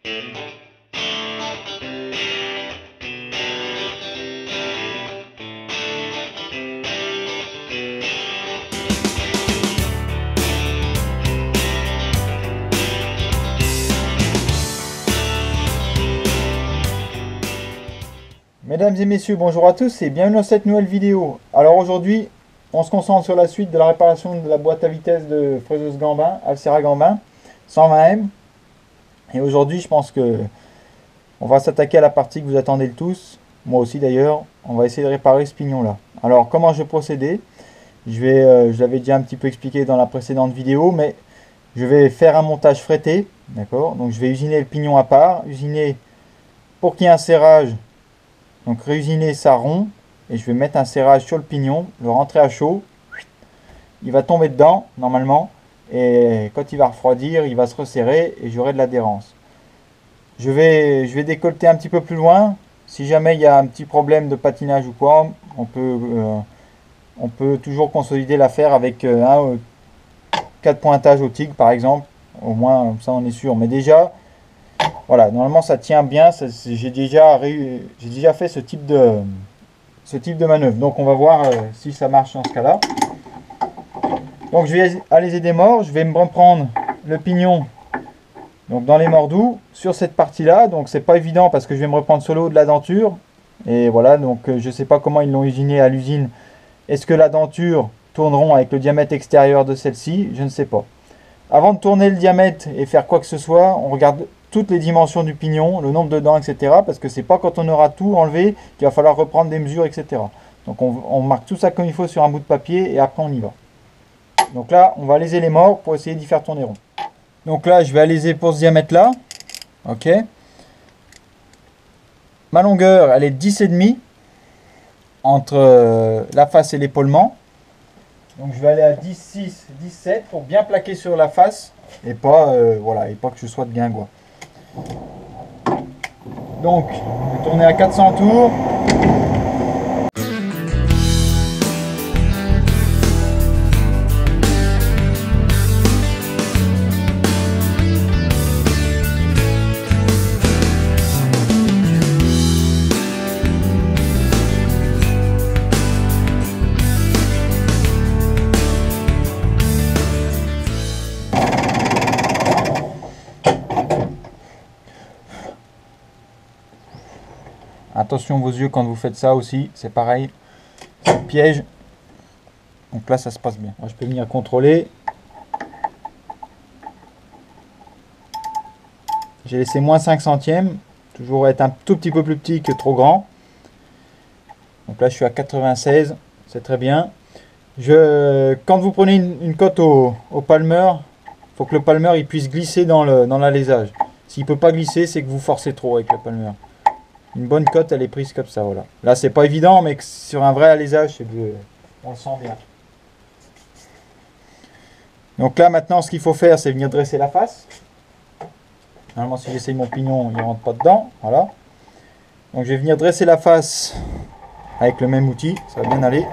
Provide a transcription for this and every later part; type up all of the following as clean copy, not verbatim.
Mesdames et messieurs, bonjour à tous et bienvenue dans cette nouvelle vidéo. Alors aujourd'hui, on se concentre sur la suite de la réparation de la boîte à vitesse de fraiseuse Gambin, Alcera Gambin, 120M. Et aujourd'hui, je pense que on va s'attaquer à la partie que vous attendez le tous, moi aussi d'ailleurs. On va essayer de réparer ce pignon là. Alors comment je vais procéder? Je l'avais déjà un petit peu expliqué dans la précédente vidéo, mais je vais faire un montage fretté, d'accord? Donc je vais usiner le pignon à part, usiner pour qu'il y ait un serrage. Donc réusiner ça rond et je vais mettre un serrage sur le pignon, le rentrer à chaud, il va tomber dedans normalement et quand il va refroidir il va se resserrer et j'aurai de l'adhérence. Je vais décolleter un petit peu plus loin, si jamais il y a un petit problème de patinage ou quoi, on peut toujours consolider l'affaire avec 4 pointages au tigre par exemple, au moins ça on est sûr, mais déjà voilà, normalement ça tient bien, j'ai déjà fait ce type de manœuvre. Donc on va voir si ça marche dans ce cas-là. Donc je vais aller des morts, je vais me reprendre le pignon donc dans les mordous sur cette partie-là. Donc c'est pas évident parce que je vais me reprendre sur le haut de la denture. Et voilà, donc je sais pas comment ils l'ont usiné à l'usine. Est-ce que la denture tourneront avec le diamètre extérieur de celle-ci? Je ne sais pas. Avant de tourner le diamètre et faire quoi que ce soit, on regarde toutes les dimensions du pignon, le nombre de dents, etc. Parce que c'est pas quand on aura tout enlevé qu'il va falloir reprendre des mesures, etc. Donc on marque tout ça comme il faut sur un bout de papier et après on y va. Donc là, on va léser les morts pour essayer d'y faire tourner rond. Donc là, je vais aléser pour ce diamètre-là. Ok. Ma longueur, elle est 10,5 entre la face et l'épaulement. Donc je vais aller à 10,6, 17 pour bien plaquer sur la face et pas, voilà, et pas que je sois de guingois. Donc, je vais tourner à 400 tours. Attention vos yeux quand vous faites ça aussi, c'est pareil, c'est le piège. Donc là ça se passe bien. Moi, je peux venir contrôler. J'ai laissé moins 5 centièmes, toujours être un tout petit peu plus petit que trop grand. Donc là je suis à 96, c'est très bien. Quand vous prenez une cote au palmer, il faut que le palmer il puisse glisser dans l'alésage. S'il ne peut pas glisser, c'est que vous forcez trop avec le palmer. Une bonne cote, elle est prise comme ça, voilà. Là, c'est pas évident, mais sur un vrai alésage, on le sent bien. Donc là, maintenant, ce qu'il faut faire, c'est venir dresser la face. Normalement, si j'essaye mon pignon, il ne rentre pas dedans, voilà. Donc, je vais venir dresser la face avec le même outil, ça va bien aller.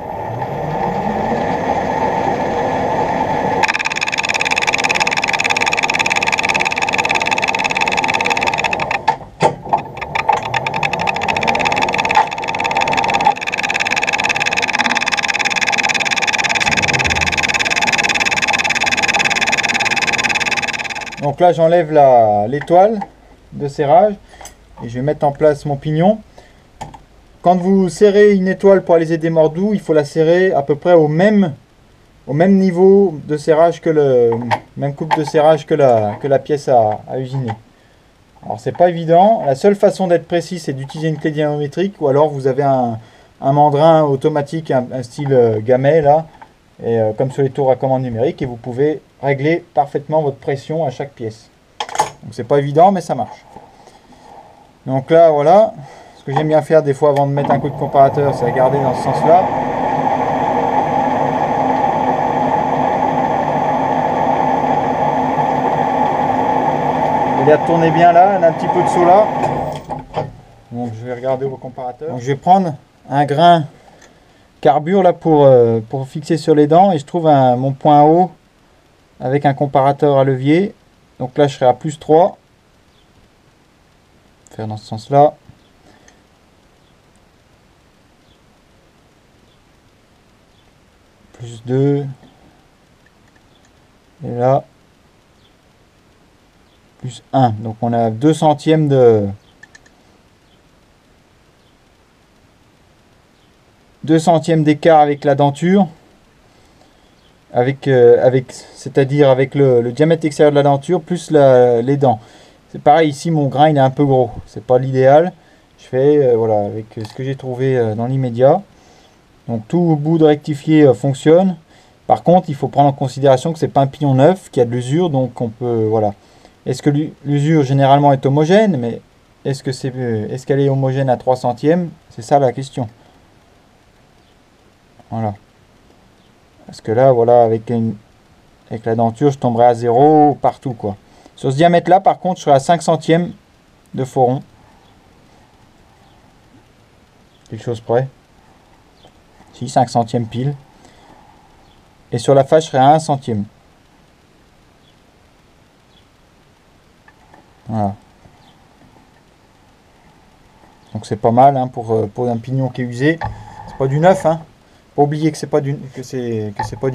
Donc là j'enlève l'étoile de serrage et je vais mettre en place mon pignon. Quand vous serrez une étoile pour aliser des mordous, il faut la serrer à peu près au même niveau de serrage que même coupe de serrage que la pièce à usiner. Alors c'est pas évident, la seule façon d'être précis c'est d'utiliser une clé dynamométrique ou alors vous avez un mandrin automatique, un style gamet là. Et comme sur les tours à commande numérique, et vous pouvez régler parfaitement votre pression à chaque pièce. Donc c'est pas évident, mais ça marche. Donc là, voilà. Ce que j'aime bien faire des fois avant de mettre un coup de comparateur, c'est regarder dans ce sens-là. Elle a tourné bien là, elle a un petit peu de saut là. Donc je vais regarder au comparateur. Donc je vais prendre un grain carbure là pour fixer sur les dents et je trouve mon point haut avec un comparateur à levier. Donc là je serai à plus 3 faire dans ce sens-là. Plus 2. Et là, plus 1. Donc on a 2 centièmes de... 2 centièmes d'écart avec la denture. C'est-à-dire avec le diamètre extérieur de la denture plus les dents. C'est pareil ici, mon grain il est un peu gros. C'est pas l'idéal. Je fais voilà, avec ce que j'ai trouvé dans l'immédiat. Donc tout bout de rectifié fonctionne. Par contre, il faut prendre en considération que c'est pas un pignon neuf, qu'il y a de l'usure, donc on peut voilà. Est-ce que l'usure généralement est homogène, mais est-ce qu'elle est homogène à 3 centièmes? C'est ça la question. Voilà. Parce que là, voilà, avec la denture, je tomberai à 0 partout, quoi. Sur ce diamètre-là, par contre, je serai à 5 centièmes de foron. Quelque chose près. Si, 5 centièmes pile. Et sur la face, je serai à 1 centième. Voilà. Donc c'est pas mal hein, pour un pignon qui est usé. C'est pas du neuf, hein. Pas oublier que c'est pas du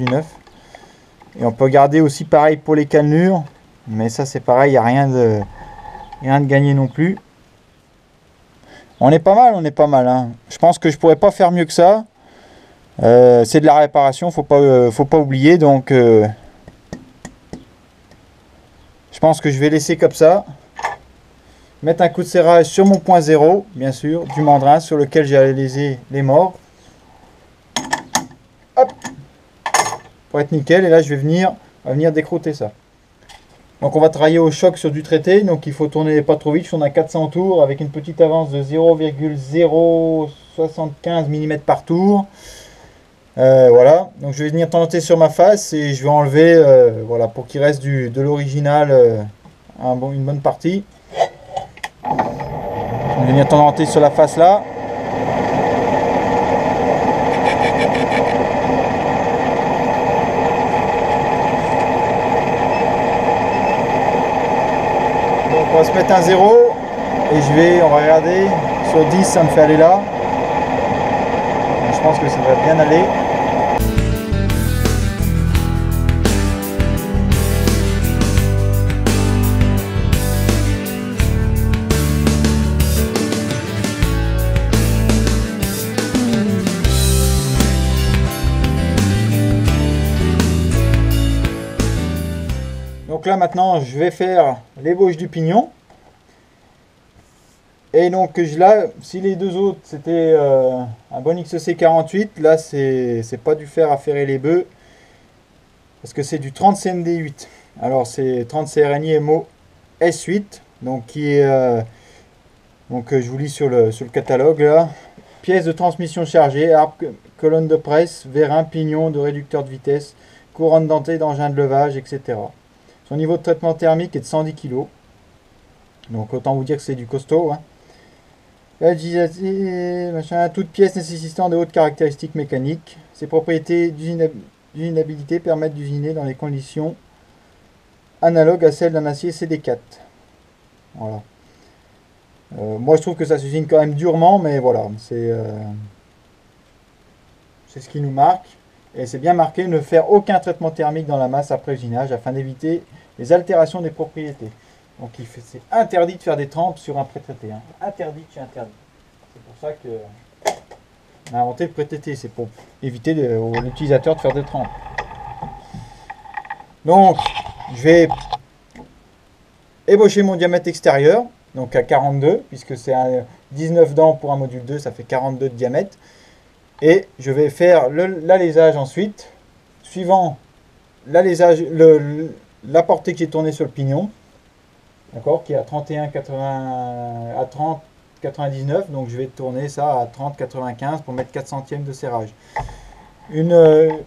neuf. Et on peut garder aussi pareil pour les cannelures. Mais ça c'est pareil, il n'y a rien de gagné non plus. On est pas mal, hein. Je pense que je pourrais pas faire mieux que ça. C'est de la réparation, faut pas oublier. Donc je pense que je vais laisser comme ça. Mettre un coup de serrage sur mon point 0, bien sûr, du mandrin sur lequel j'ai réalisé les morts. Hop, pour être nickel. Et là, je vais venir décrouter ça. Donc, on va travailler au choc sur du traité. Donc, il faut tourner pas trop vite. Je tourne à 400 tours avec une petite avance de 0,075 mm par tour. Voilà. Donc, je vais venir tenter sur ma face et je vais enlever, voilà, pour qu'il reste de l'original une bonne partie. Je vais venir tenter sur la face là. Donc on va se mettre un 0 et on va regarder. Sur 10 ça me fait aller là. Je pense que ça va bien aller. Donc là maintenant je vais faire l'ébauche du pignon. Et donc là, si les deux autres c'était un bon XC 48, là c'est pas du fer à ferrer les bœufs. Parce que c'est du 30 CMD 8. Alors c'est 30 CRNI MO S8. Donc qui est je vous lis sur le catalogue là. Pièce de transmission chargée, arbre, colonne de presse, vérin, pignon de réducteur de vitesse, couronne dentée d'engin de levage, etc. Son niveau de traitement thermique est de 110 kg. Donc autant vous dire que c'est du costaud. Hein. Toute pièce nécessitant de hautes caractéristiques mécaniques. Ses propriétés d'usinabilité permettent d'usiner dans les conditions analogues à celles d'un acier CD4. Voilà. Moi je trouve que ça s'usine quand même durement, mais voilà, c'est ce qui nous marque. Et c'est bien marqué, ne faire aucun traitement thermique dans la masse après usinage afin d'éviter les altérations des propriétés. Donc c'est interdit de faire des trempes sur un pré-traité. Hein. Interdit, c'est interdit. C'est pour ça que on a inventé le pré-traité. C'est pour éviter l'utilisateur de faire des trempes. Donc je vais ébaucher mon diamètre extérieur. Donc à 42, puisque c'est 19 dents pour un module 2, ça fait 42 de diamètre. Et je vais faire l'alésage ensuite, suivant l'alésage, la portée qui est tournée sur le pignon, d'accord, qui est à 31,80 à 30,99, donc je vais tourner ça à 30,95 pour mettre 4 centièmes de serrage. Une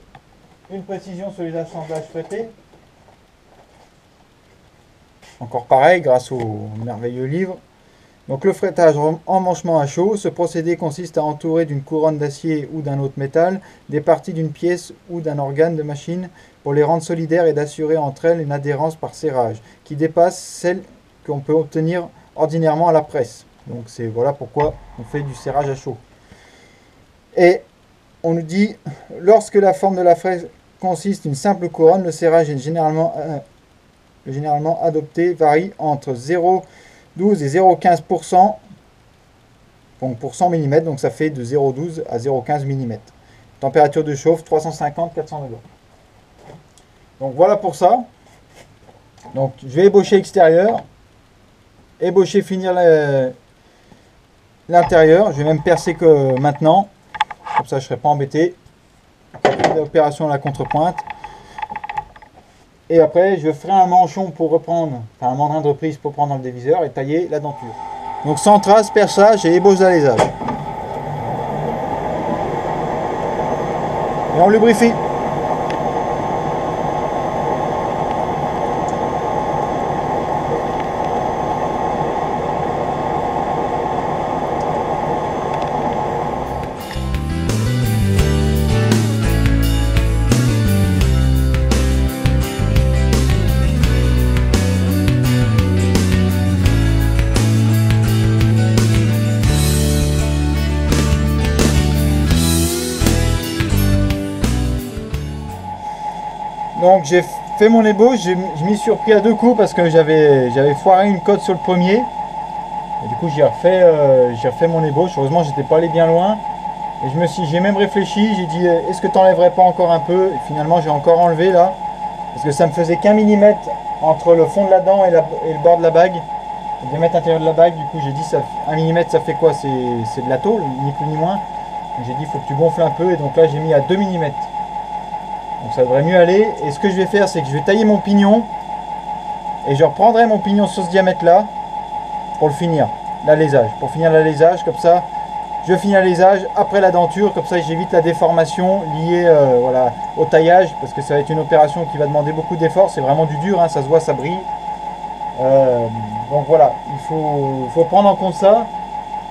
précision sur les assemblages traités. Encore pareil, grâce au merveilleux livre. Donc le frettage en manchement à chaud, ce procédé consiste à entourer d'une couronne d'acier ou d'un autre métal des parties d'une pièce ou d'un organe de machine pour les rendre solidaires et d'assurer entre elles une adhérence par serrage qui dépasse celle qu'on peut obtenir ordinairement à la presse. Donc c'est voilà pourquoi on fait du serrage à chaud. Et on nous dit, lorsque la forme de la fraise consiste une simple couronne, le serrage est généralement adopté varie entre 0,12 et 0,15%, donc pour 100 mm, donc ça fait de 0,12 à 0,15 mm. Température de chauffe 350-400 degrés. Donc voilà pour ça. Donc je vais ébaucher extérieur, ébaucher, finir l'intérieur. Je vais même percer que maintenant, comme ça je ne serai pas embêté. L'opération à la contrepointe. Et après je ferai un manchon pour reprendre, enfin un mandrin de reprise pour prendre dans le déviseur et tailler la denture. Donc sans trace, perçage et ébauche d'alésage. Et on lubrifie. Donc j'ai fait mon ébauche, je m'y suis repris à 2 coups parce que j'avais foiré une cote sur le premier. Et du coup j'ai refait mon ébauche. Heureusement j'étais pas allé bien loin. Et j'ai même réfléchi, j'ai dit est-ce que tu n'enlèverais pas encore un peu? Et finalement j'ai encore enlevé là. Parce que ça me faisait qu'un millimètre entre le fond de la dent et le bord de la bague. Le diamètre intérieur de la bague, du coup j'ai dit 1 millimètre ça fait quoi? C'est de la tôle, ni plus ni moins. Donc j'ai dit il faut que tu gonfles un peu et donc là j'ai mis à 2 mm. Donc ça devrait mieux aller. Et ce que je vais faire, c'est que je vais tailler mon pignon. Et je reprendrai mon pignon sur ce diamètre-là pour le finir, l'alésage. Pour finir l'alésage, comme ça, je finis l'alésage après la denture. Comme ça, j'évite la déformation liée voilà, au taillage. Parce que ça va être une opération qui va demander beaucoup d'efforts. C'est vraiment du dur, hein, ça se voit, ça brille. Donc voilà, il faut prendre en compte ça.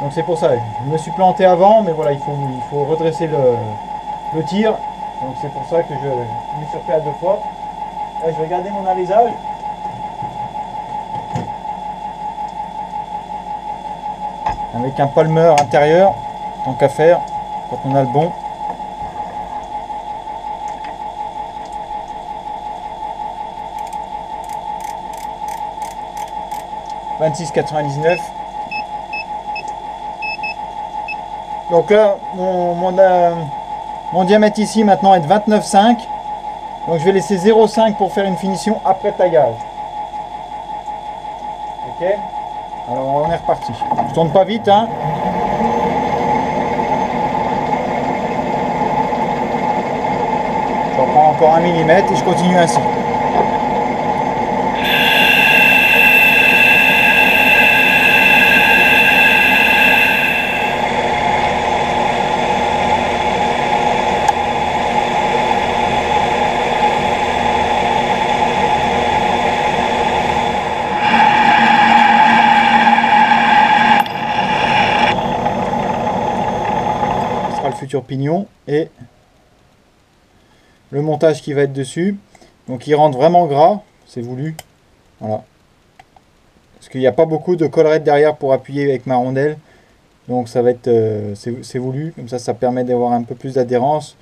Donc c'est pour ça, je me suis planté avant. Mais voilà, il faut redresser le tir. Donc c'est pour ça que je me suis refait à 2 fois. Là, je vais regarder mon alésage. Avec un palmer intérieur, tant qu'à faire, quand on a le bon. « 26,99 ». Donc là, mon diamètre ici maintenant est de 29,5. Donc je vais laisser 0,5 pour faire une finition après taillage. Ok. Alors on est reparti. Je tourne pas vite, hein. Je reprends encore 1 mm et je continue ainsi. Futur pignon et le montage qui va être dessus. Donc il rentre vraiment gras, c'est voulu, voilà, parce qu'il n'y a pas beaucoup de collerette derrière pour appuyer avec ma rondelle, donc ça va être c'est voulu, comme ça permet d'avoir un peu plus d'adhérence.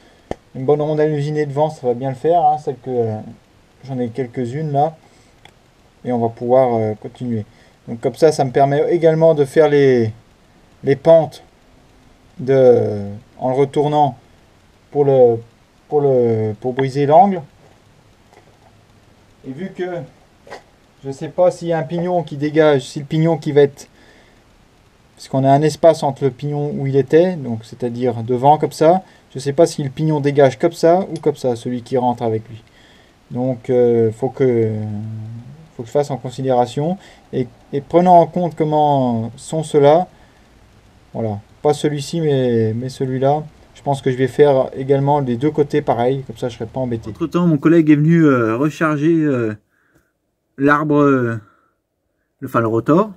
Une bonne rondelle usinée devant, ça va bien le faire, hein, celle que j'en ai quelques-unes là, et on va pouvoir continuer. Donc comme ça me permet également de faire les pentes en le retournant pour briser l'angle. Et vu que je ne sais pas s'il y a un pignon qui dégage, si le pignon qui va être, parce qu'on a un espace entre le pignon où il était, donc c'est-à-dire devant comme ça, je ne sais pas si le pignon dégage comme ça ou comme ça, celui qui rentre avec lui. Donc faut que je fasse en considération et prenant en compte comment sont ceux-là, voilà. Pas celui-ci mais celui-là. Je pense que je vais faire également des 2 côtés pareil, comme ça je serai pas embêté. Entre temps mon collègue est venu recharger l'arbre, enfin le rotor.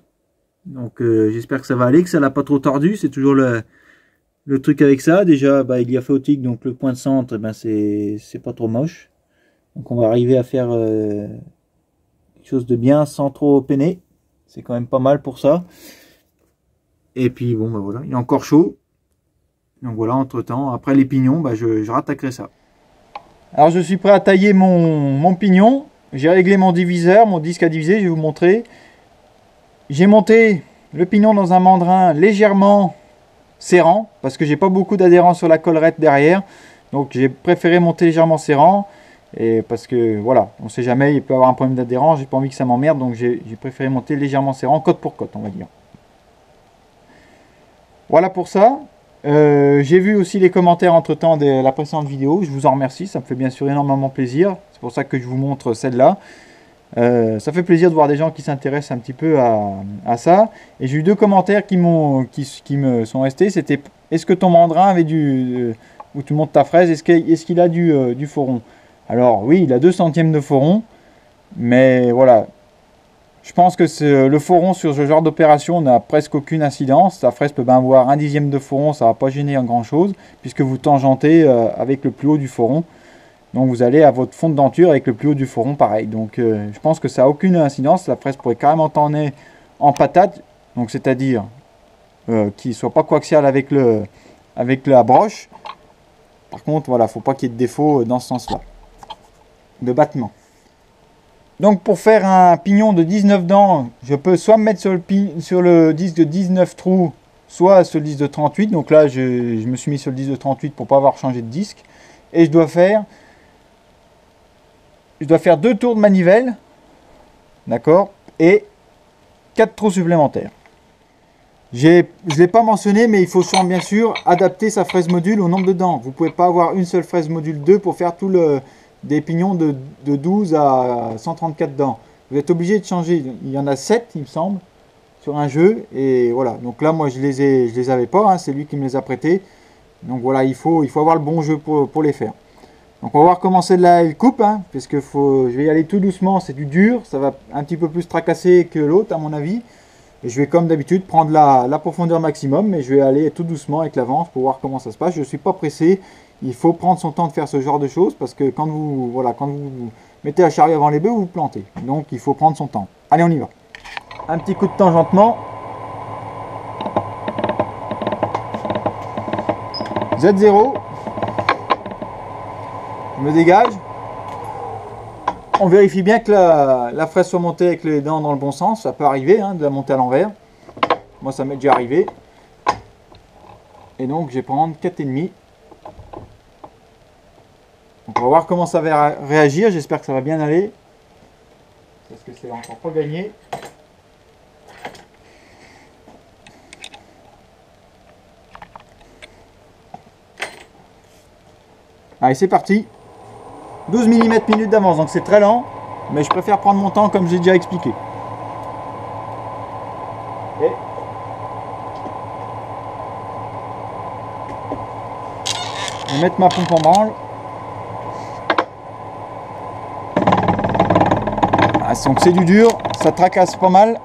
Donc j'espère que ça va aller, que ça l'a pas trop tordu. C'est toujours le truc avec ça. Déjà il y a fait au tic, donc le point de centre c'est pas trop moche. Donc on va arriver à faire quelque chose de bien sans trop peiner. C'est quand même pas mal pour ça. Et puis bon, bah voilà, il est encore chaud. Donc voilà, entre temps, après les pignons, bah, je rattaquerai ça. Alors je suis prêt à tailler mon pignon. J'ai réglé mon diviseur, mon disque à diviser, je vais vous montrer. J'ai monté le pignon dans un mandrin légèrement serrant, parce que j'ai pas beaucoup d'adhérence sur la collerette derrière. Donc j'ai préféré monter légèrement serrant. Et parce que voilà, on sait jamais, il peut y avoir un problème d'adhérence, j'ai pas envie que ça m'emmerde, donc j'ai préféré monter légèrement serrant, côte pour côte, on va dire. Voilà pour ça. J'ai vu aussi les commentaires entre temps de la précédente vidéo, je vous en remercie, ça me fait bien sûr énormément plaisir, c'est pour ça que je vous montre celle-là. Ça fait plaisir de voir des gens qui s'intéressent un petit peu à ça. Et j'ai eu deux commentaires qui me sont restés, c'était: est-ce que ton mandrin avait où tu montes ta fraise, est-ce qu'il a du foron? Alors oui, il a 2 centièmes de foron, mais voilà, je pense que le foron sur ce genre d'opération n'a presque aucune incidence. Ta fraise peut bien avoir 1/10 de foron, ça ne va pas gêner en grand chose, puisque vous tangentez avec le plus haut du foron. Donc vous allez à votre fond de denture avec le plus haut du foron pareil. Donc je pense que ça n'a aucune incidence, la fraise pourrait carrément tourner en patate, donc c'est-à-dire qu'il ne soit pas coaxial avec la broche. Par contre, voilà, faut pas qu'il y ait de défaut dans ce sens-là de battement. Donc pour faire un pignon de 19 dents, je peux soit me mettre sur le disque de 19 trous, soit sur le disque de 38. Donc là, je me suis mis sur le disque de 38 pour pas avoir changé de disque. Et je dois faire 2 tours de manivelle, d'accord, et 4 trous supplémentaires. Je ne l'ai pas mentionné, mais il faut bien sûr adapter sa fraise module au nombre de dents. Vous ne pouvez pas avoir une seule fraise module 2 pour faire des pignons de 12 à 134 dents. Vous êtes obligé de changer. Il y en a 7, il me semble, sur un jeu. Et voilà. Donc là, moi, je les avais pas. Hein, c'est lui qui me les a prêtés. Donc voilà, il faut avoir le bon jeu pour les faire. Donc on va voir comment celle-là elle coupe. Hein, parce que je vais y aller tout doucement. C'est du dur. Ça va un petit peu plus tracasser que l'autre, à mon avis. Et je vais, comme d'habitude, prendre la profondeur maximum. Mais je vais aller tout doucement avec l'avance pour voir comment ça se passe. Je ne suis pas pressé. Il faut prendre son temps de faire ce genre de choses parce que quand vous mettez la charrue avant les bœufs, vous vous plantez. Donc il faut prendre son temps. Allez, on y va. Un petit coup de tangentement. Z0. Je me dégage. On vérifie bien que la fraise soit montée avec les dents dans le bon sens. Ça peut arriver de la monter à l'envers. Moi, ça m'est déjà arrivé. Et donc, je vais prendre 4,5. Donc on va voir comment ça va réagir, j'espère que ça va bien aller. Parce que c'est encore pas gagné. Allez, c'est parti. 12 mm minutes d'avance, donc c'est très lent. Mais je préfère prendre mon temps comme j'ai déjà expliqué. Et je vais mettre ma pompe en branle. Donc c'est du dur, ça tracasse pas mal.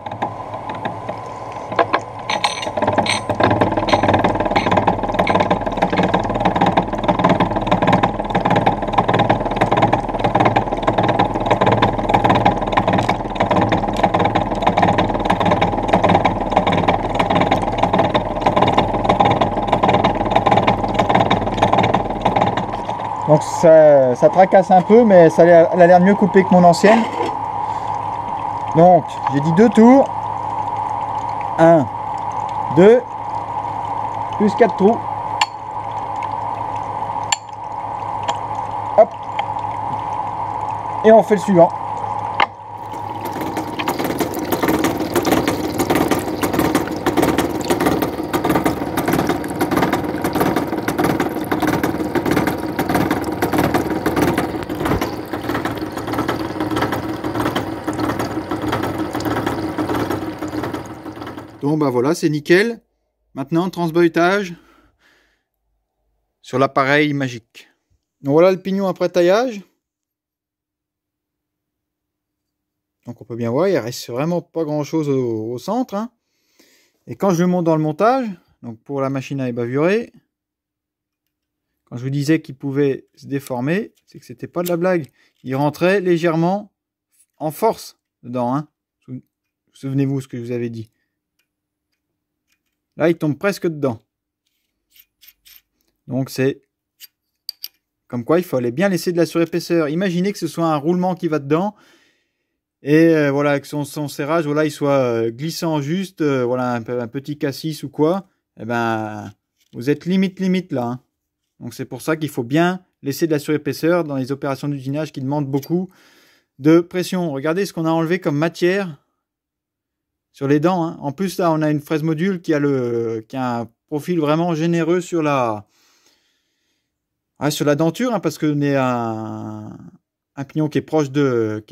Donc ça tracasse un peu, mais elle a l'air mieux coupée que mon ancienne. Donc, j'ai dit 2 tours. 1, 2, plus 4 trous. Hop. Et on fait le suivant. Donc bah voilà, c'est nickel. Maintenant, transboitage sur l'appareil magique. Donc voilà le pignon après taillage. Donc on peut bien voir, il reste vraiment pas grand chose au centre. Hein. Et quand je le monte dans le montage, donc pour la machine à ébavurer, quand je vous disais qu'il pouvait se déformer, c'est que c'était pas de la blague. Il rentrait légèrement en force dedans. Hein. Souvenez-vous ce que je vous avais dit. Là, il tombe presque dedans. Donc, c'est comme quoi il fallait bien laisser de la surépaisseur. Imaginez que ce soit un roulement qui va dedans. Et voilà, que son serrage, voilà, il soit glissant juste. Voilà, un petit cassis ou quoi. Eh ben, vous êtes limite là. Hein. Donc, c'est pour ça qu'il faut bien laisser de la surépaisseur dans les opérations d'usinage qui demandent beaucoup de pression. Regardez ce qu'on a enlevé comme matière sur les dents. Hein. En plus, là, on a une fraise module qui a un profil vraiment généreux sur la denture, hein, parce qu'on est un pignon qui est proche du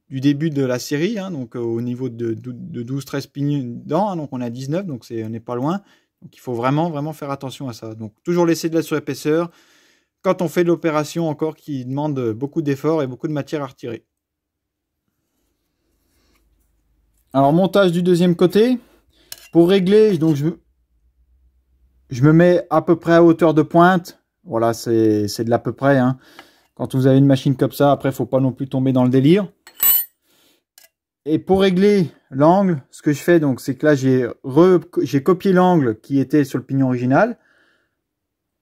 début de la série, hein, donc au niveau de 12-13 pignons dents, hein, donc on a 19, donc on n'est pas loin. Donc il faut vraiment faire attention à ça. Donc toujours laisser de la surépaisseur quand on fait de l'opération encore qui demande beaucoup d'efforts et beaucoup de matière à retirer. Alors montage du deuxième côté. Pour régler, donc je me mets à peu près à hauteur de pointe. Voilà, c'est de l'à peu près. Hein. Quand vous avez une machine comme ça, après, il ne faut pas non plus tomber dans le délire. Et pour régler l'angle, ce que je fais, donc, c'est que là, j'ai copié l'angle qui était sur le pignon original.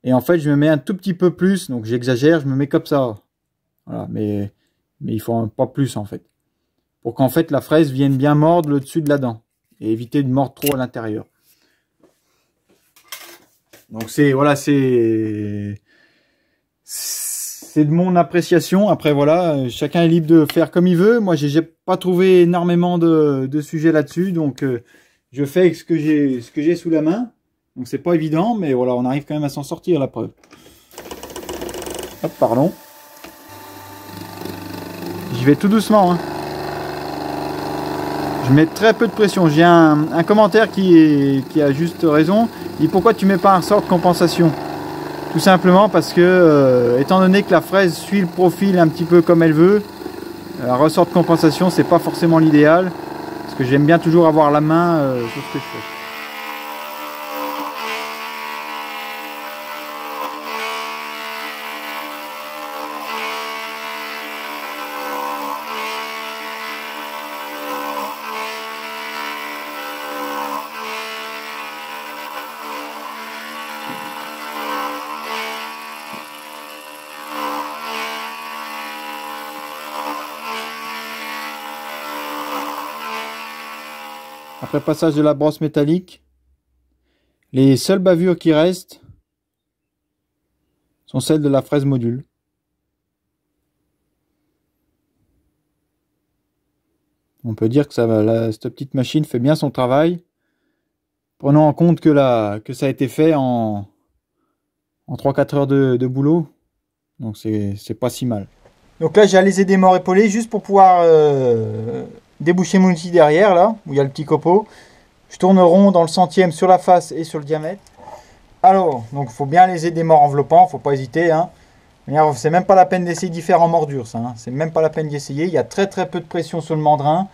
Et en fait, je me mets un tout petit peu plus. Donc, j'exagère, je me mets comme ça. Voilà, mais il faut pas plus, en fait. Pour qu'en fait, la fraise vienne bien mordre le dessus de la dent. Et éviter de mordre trop à l'intérieur. Donc, voilà, c'est de mon appréciation. Après, voilà, chacun est libre de faire comme il veut. Moi, j'ai pas trouvé énormément de sujets là-dessus. Donc, je fais avec ce que j'ai sous la main. Donc, c'est pas évident, mais voilà, on arrive quand même à s'en sortir, la preuve. Hop, pardon. J'y vais tout doucement, hein. Je mets très peu de pression. J'ai un commentaire qui a juste raison. Il dit pourquoi tu mets pas un ressort de compensation? Tout simplement parce que, étant donné que la fraise suit le profil un petit peu comme elle veut, un ressort de compensation, c'est pas forcément l'idéal. Parce que j'aime bien toujours avoir la main sur ce que je fais. Après passage de la brosse métallique, les seules bavures qui restent sont celles de la fraise module. On peut dire que cette petite machine fait bien son travail. Prenons en compte que ça a été fait en 3-4 heures de boulot. Donc c'est pas si mal. Donc là j'ai les des morts épaulés juste pour pouvoir déboucher mon outil derrière là, où il y a le petit copeau. Je tourne rond dans le centième sur la face et sur le diamètre. Alors, donc il faut bien léser des morts enveloppants, faut pas hésiter. Hein. C'est même pas la peine d'essayer d'y faire en mordure, ça. Hein. C'est même pas la peine d'y essayer. Il y a très peu de pression sur le mandrin.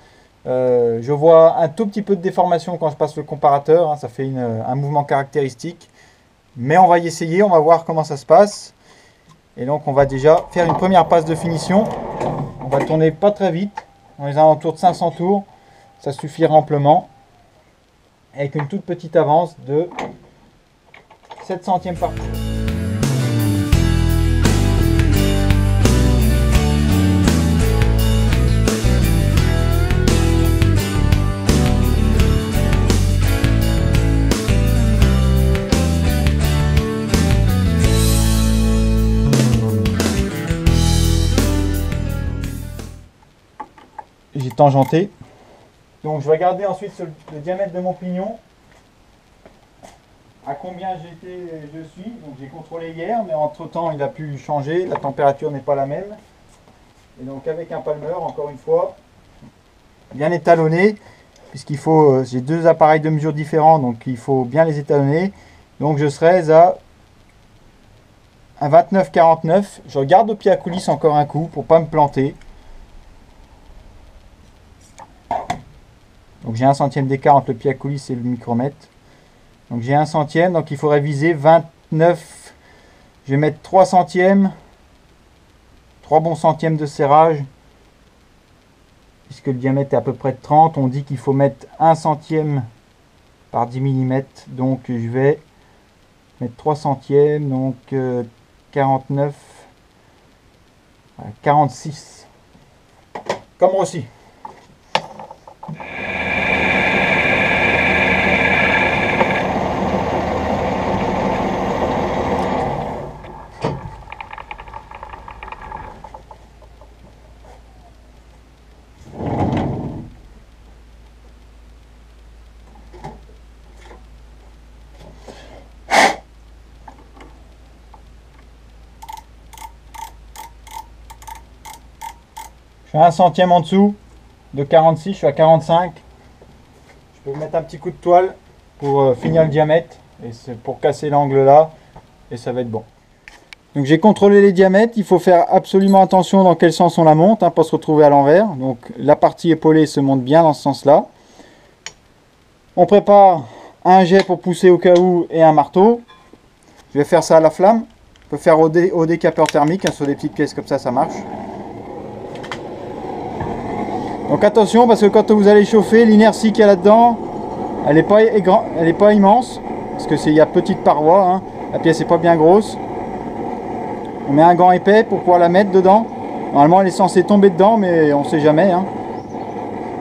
Je vois un tout petit peu de déformation quand je passe le comparateur. Hein. Ça fait un mouvement caractéristique. Mais on va y essayer, on va voir comment ça se passe. Et donc on va déjà faire une première passe de finition. On va tourner pas très vite. Dans les alentours de 500 tours, ça suffira amplement. Avec une toute petite avance de 7 centièmes par tour. J'ai tangenté. Donc je vais regarder ensuite sur le diamètre de mon pignon à combien je suis. Donc j'ai contrôlé hier, mais entre temps il a pu changer, la température n'est pas la même. Et donc avec un palmeur, encore une fois, bien étalonné, puisqu'il faut, j'ai deux appareils de mesure différents, donc il faut bien les étalonner. Donc je serai à 29,49. Je regarde au pied à coulisse encore un coup pour pas me planter. Donc j'ai 1 centième d'écart entre le pied à coulisse et le micromètre. Donc j'ai 1 centième, donc il faudrait viser 29. Je vais mettre 3 centièmes. 3 bons centièmes de serrage. puisque le diamètre est à peu près de 30, on dit qu'il faut mettre 1 centième par 10 mm, donc je vais mettre 3 centièmes, donc 49, 46, comme aussi. Je fais 1 centième en dessous de 46, je suis à 45. Je peux mettre un petit coup de toile pour finir le diamètre, et c'est pour casser l'angle là, et ça va être bon. Donc j'ai contrôlé les diamètres, il faut faire absolument attention dans quel sens on la monte, hein, pas se retrouver à l'envers. Donc la partie épaulée se monte bien dans ce sens là. On prépare un jet pour pousser au cas où et un marteau. Je vais faire ça à la flamme. On peut faire au décapeur thermique, hein, sur des petites pièces comme ça marche. Donc attention, parce que quand vous allez chauffer, l'inertie qu'il y a là-dedans, elle n'est pas immense, parce que il y a petite paroi, hein. La pièce n'est pas bien grosse. On met un gant épais pour pouvoir la mettre dedans. Normalement elle est censée tomber dedans, mais on ne sait jamais, hein.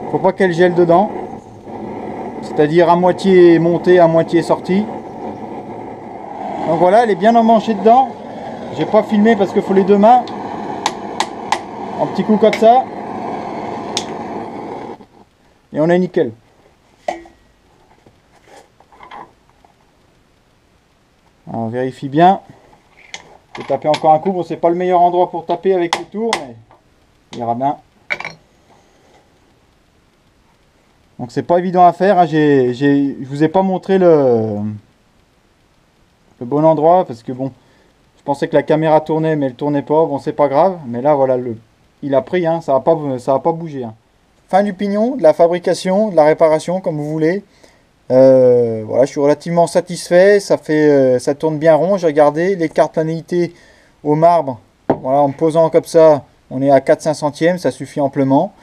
Faut pas qu'elle gèle dedans. C'est-à-dire à moitié montée, à moitié sortie. Donc voilà, elle est bien emmanchée dedans. J'ai pas filmé parce qu'il faut les deux mains. Un petit coup comme ça. Et on est nickel. Alors, on vérifie bien. Je vais taper encore un coup. Bon, c'est pas le meilleur endroit pour taper avec les tours, mais il ira bien. Donc c'est pas évident à faire, hein. Je vous ai pas montré le bon endroit parce que bon, je pensais que la caméra tournait mais elle tournait pas. Bon, c'est pas grave, mais là voilà, il a pris, hein, ça va pas bouger, hein. Fin du pignon, de la fabrication, de la réparation, comme vous voulez. Voilà, je suis relativement satisfait. Ça tourne bien rond. J'ai regardé les cartes planéité au marbre. Voilà, en me posant comme ça, on est à 4-5 centièmes, ça suffit amplement.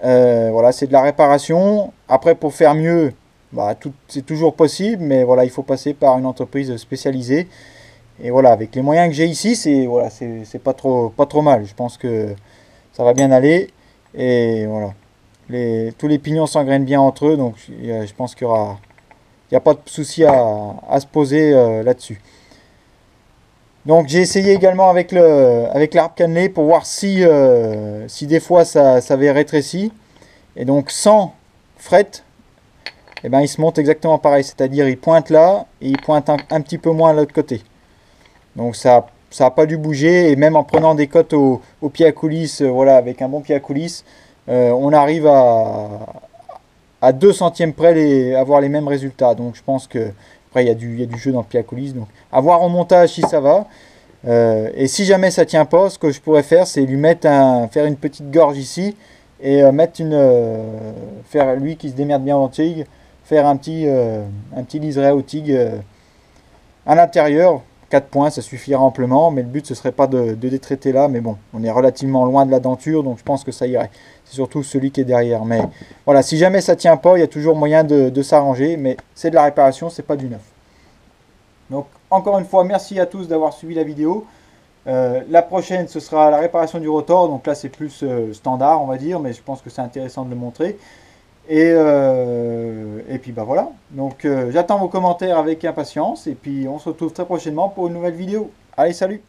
Voilà, c'est de la réparation. Après, pour faire mieux, bah, c'est toujours possible, mais voilà, il faut passer par une entreprise spécialisée. Et voilà, avec les moyens que j'ai ici, c'est pas trop mal. Je pense que ça va bien aller. Et voilà. Tous les pignons s'engrainent bien entre eux, donc je pense qu'il n'y a pas de souci à se poser là-dessus. Donc j'ai essayé également avec l'arbre cannelé pour voir si des fois ça avait rétréci. Et donc sans fret, eh ben, il se monte exactement pareil, c'est-à-dire il pointe là et il pointe un petit peu moins à l'autre côté. Donc ça n'a pas dû bouger, et même en prenant des cotes au pied à coulisses, voilà, avec un bon pied à coulisses, on arrive à 2 centièmes près avoir les mêmes résultats. Donc je pense que après il y a du jeu dans le pied à coulisses. Donc à voir au montage si ça va. Et si jamais ça tient pas, ce que je pourrais faire, c'est lui faire une petite gorge ici et faire lui qui se démerde bien en TIG, faire un petit liseré au TIG à l'intérieur. 4 points, ça suffira amplement, mais le but ce serait pas de détraiter là, mais bon, on est relativement loin de la denture, donc je pense que ça irait. C'est surtout celui qui est derrière, mais voilà, si jamais ça tient pas, il y a toujours moyen de s'arranger, mais c'est de la réparation, c'est pas du neuf. Donc encore une fois, merci à tous d'avoir suivi la vidéo. La prochaine, ce sera la réparation du rotor, donc là c'est plus standard, on va dire, mais je pense que c'est intéressant de le montrer. Et puis bah voilà, donc j'attends vos commentaires avec impatience, et puis on se retrouve très prochainement pour une nouvelle vidéo. Allez, salut!